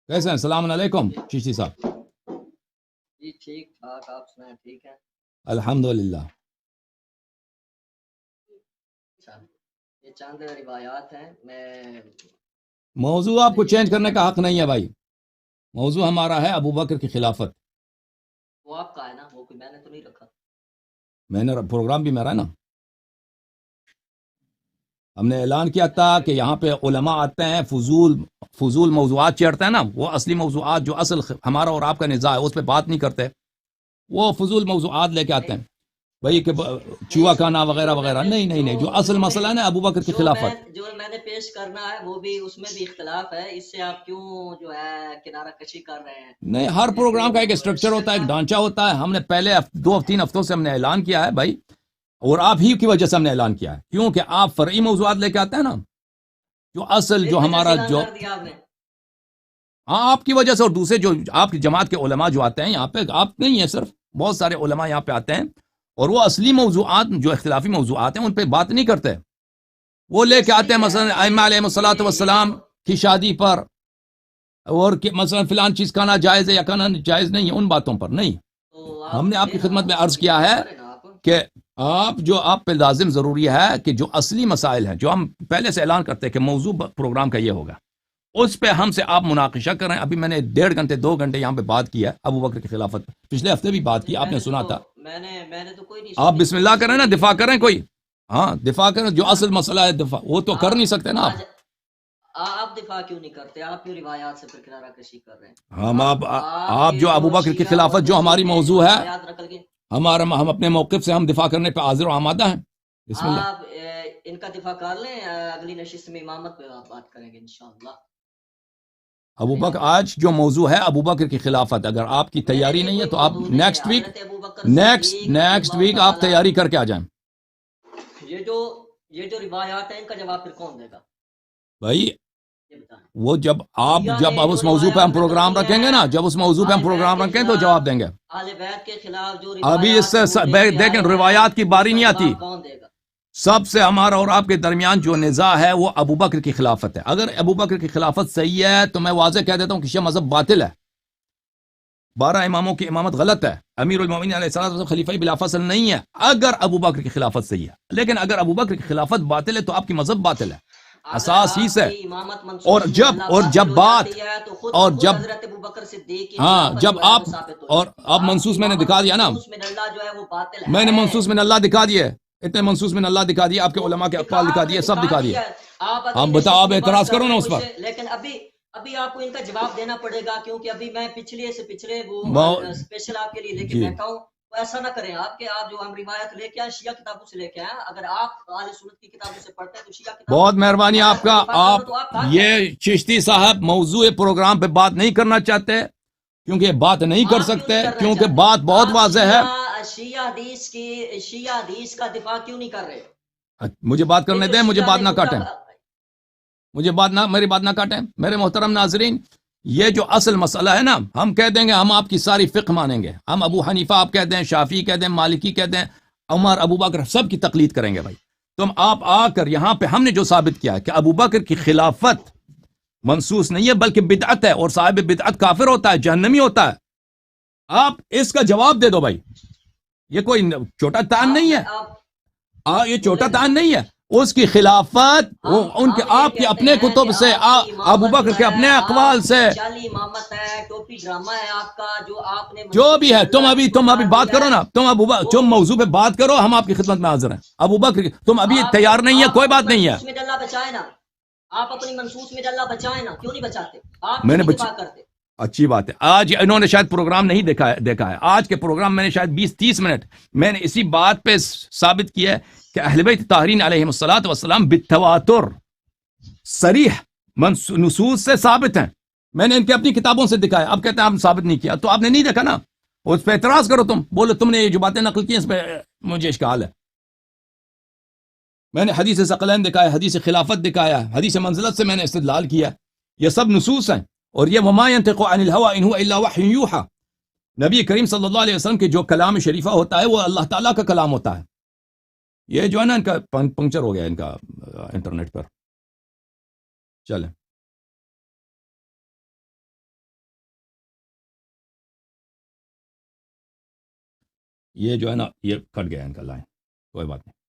کیسے ہیں؟ السلام علیکم چشتی صاحب. جی ٹھیک ٹھاک، آپ سنائیں ٹھیک ہے؟ الحمد للہ. اچھا، یہ چند روایات ہیں. موضوع آپ کو چینج کرنے کا حق نہیں ہے بھائی. موضوع ہمارا ہے ابو بکر کی خلافت. وہ آپ کا ہے نا، وہ کوئی میں نے تو نہیں رکھا. میں نے پروگرام بھی میرا ہے نا. ہم نے اعلان کیا تھا کہ یہاں پہ علماء آتے ہیں، فضول موضوعات چیڑتے ہیں نا. وہ اصلی موضوعات جو اصل ہمارا اور آپ کا نزاع ہے اس پہ بات نہیں کرتے. وہ فضول موضوعات لے کے آتے ہیں بھائی کہ چوہا کانا وغیرہ وغیرہ. نہیں جو اصل مسئلہ ہے نا ابو بکر کی خلافت. جو میں نے پیش کرنا ہے وہ بھی، اس میں بھی اختلاف ہے. اس سے آپ کیوں جو ہے کنارہ کشی کر رہے ہیں؟ نہیں، ہر پروگرام کا ایک اسٹرکچر ہوتا ہے، ایک ڈھانچہ ہوتا ہے. ہم نے پہلے 2-3 ہفتوں سے ہم نے اعلان کیا ہے بھائی، اور آپ ہی کی وجہ سے ہم نے اعلان کیا ہے کیونکہ آپ فرعی موضوعات لے کے آتے ہیں نا. جو اصل جو ہمارا جو ہاں آپ کی وجہ سے، اور دوسرے جو آپ کی جماعت کے علماء جو آتے ہیں یہاں پہ، آپ نہیں ہیں صرف، بہت سارے علماء یہاں پہ آتے ہیں اور وہ اصلی موضوعات جو اختلافی موضوعات ہیں ان پہ بات نہیں کرتے. وہ لے کے آتے ہیں مثلا ائمہ علیہ الصلوۃ والسلام کی شادی پر، اور مثلا فلان چیز کھانا جائز ہے یا کھانا جائز نہیں ہے، ان باتوں پر نہیں. ہم نے آپ کی خدمت میں عرض کیا ہے کہ آپ پہ لازم ضروری ہے کہ جو اصلی مسائل ہیں جو ہم پہلے سے اعلان کرتے ہیں کہ موضوع پروگرام کا یہ ہوگا، اس پہ ہم سے آپ مناقشہ کریں. ابھی میں نے 1.5 گھنٹے 2 گھنٹے یہاں پہ بات کی ہے ابو بکر کی خلافت. پچھلے ہفتے بھی بات کی، آپ نے سنا تھا. میں نے تو کوئی نہیں. آپ بسم اللہ کریں نا، دفاع کریں کوئی. ہاں دفاع کریں، جو اصل مسئلہ ہے دفاع وہ تو کر نہیں سکتے نا آپ دفاع کیوں نہیں کرتے؟ آپ کیوں روایات سے کنارہ کشی کر رہے ہیں؟ ہم آپ جو ابو بکر کی خلافت جو ہماری موضوع ہے، ہم اپنے موقف سے ہم دفاع کرنے پہ حاضر و آمادہ ہیں. بسم اللہ. آپ ان کا دفاع کر لیں، اگلی نشست میں امامت پہ آپ بات کریں گے انشاءاللہ. ابو بکر آج جو موضوع ہے ابو بکر کی خلافت، اگر آپ کی تیاری نہیں ہے تو آپ نیکسٹ ویک آپ تیاری کر کے آ جائیں. یہ جو روایات ہیں ان کا جواب پھر کون دے گا بھائی؟ وہ جب اس موضوع پہ ہم پروگرام رکھیں گے نا، جب اس موضوع پہ ہم پروگرام رکھیں تو جواب دیں گے. اہل بیت کے خلاف جو ابھی اس سے دیکھیں روایات کی باری نہیں آتی. سب سے ہمارا اور آپ کے درمیان جو نزاع ہے وہ ابو بکر کی خلافت ہے. اگر ابو بکر کی خلافت صحیح ہے تو میں واضح کہہ دیتا ہوں کہ شیعہ مذہب باطل ہے. 12 اماموں کی امامت غلط ہے. امیر المومنین علیہ السلام خلیفہ بلا فصل نہیں ہے اگر ابو بکر کی خلافت صحیح ہے. لیکن اگر ابو بکر کی خلافت باطل ہے تو آپ کی مذہب باطل ہے. اساس ہی سے. اور جب آپ منصوص میں نے دکھا دیا نا، میں نے منصوص میں اللہ دکھا دیے، اتنے منصوص میں اللہ دکھا دیے، آپ کے علماء کے اقوال دکھا دیے، سب دکھا دیے. ہم بتاؤ، آپ اعتراض کرو نا اس پر. لیکن ابھی آپ کو ان کا جواب دینا پڑے گا، کیونکہ ابھی میں پچھلے وہ اسپیشل آپ کے لیے لے کے بیٹھا ہوں. ایسا نہ کریں آپ کہ آپ جو ہم روایت لے کے آئے شیعہ کتابوں سے لے کے آئے. اگر آپ اہل سنت کی کتابوں سے پڑھتے ہیں تو شیعہ کتابوں. بہت مہربانی آپ کا. آپ یہ چشتی صاحب موضوع پروگرام پہ بات نہیں کرنا چاہتے کیونکہ بات نہیں کر سکتے، کیونکہ بات بہت واضح ہے. شیعہ حدیث کا دفاع کیوں نہیں کر رہے؟ مجھے بات کرنے دیں، مجھے بات نہ کاٹیں، میری بات نہ کاٹیں. میرے محترم ناظرین، یہ جو اصل مسئلہ ہے نا، ہم کہہ دیں گے ہم آپ کی ساری فقہ مانیں گے. ہم ابو حنیفہ آپ کہہ دیں، شافعی کہہ دیں، مالکی کہہ دیں، عمر، ابو بکر، سب کی تقلید کریں گے بھائی. تم آپ آ کر یہاں پہ ہم نے جو ثابت کیا ہے کہ ابو بکر کی خلافت منسوس نہیں ہے بلکہ بدعت ہے، اور صاحب بدعت کافر ہوتا ہے، جہنمی ہوتا ہے. آپ اس کا جواب دے دو بھائی. یہ کوئی چھوٹا تان نہیں ہے، یہ چھوٹا تان نہیں ہے. اس کی خلافت ان کے آپ کے اپنے کتب سے، ابو بکر کے اپنے اقوال سے، امامت ہے، ٹوپی ڈرامہ ہے آپ کا جو آپ نے جو بھی ہے. تم ابھی بات کرو نا، تم موضوع پہ بات کرو، ہم آپ کی خدمت میں حاضر ہیں. ابو بکر تم ابھی تیار نہیں ہے، کوئی بات نہیں ہے. آپ اپنی منصوص میں اللہ بچائیں نا، کیوں نہیں بچاتے؟ آپ میں نے دفاع کرتے. اچھی بات ہے. آج انہوں نے شاید پروگرام نہیں دیکھا ہے. آج کے پروگرام میں نے شاید 20-30 منٹ میں نے اسی بات پہ ثابت کیا ہے کہ اہل بیت طاہرین علیہم الصلوۃ والسلام بالتواتر صریح نصوص سے ثابت ہیں. میں نے ان کے اپنی کتابوں سے دکھایا. اب کہتے ہیں ہم ثابت نہیں کیا، تو آپ نے نہیں دیکھا نا. اس پہ اعتراض کرو، تم بولو تم نے یہ جو باتیں نقل کی اس پہ مجھے اشکال ہے. میں نے حدیث ثقلین دکھایا، حدیث خلافت دکھایا، حدیث منزلت سے میں نے استدلال کیا. یہ سب نصوص ہیں. اور یہ وما ينطق عن الهوى ان هو الا وحي يوحى، نبی کریم صلی اللہ علیہ وسلم کے جو کلام شریفہ ہوتا ہے وہ اللہ تعالیٰ کا کلام ہوتا ہے. یہ جو ہے نا ان کا پنکچر ہو گیا ان کا انٹرنیٹ پر. چلیں. یہ جو ہے نا یہ کٹ گیا ان کا لائن، کوئی بات نہیں.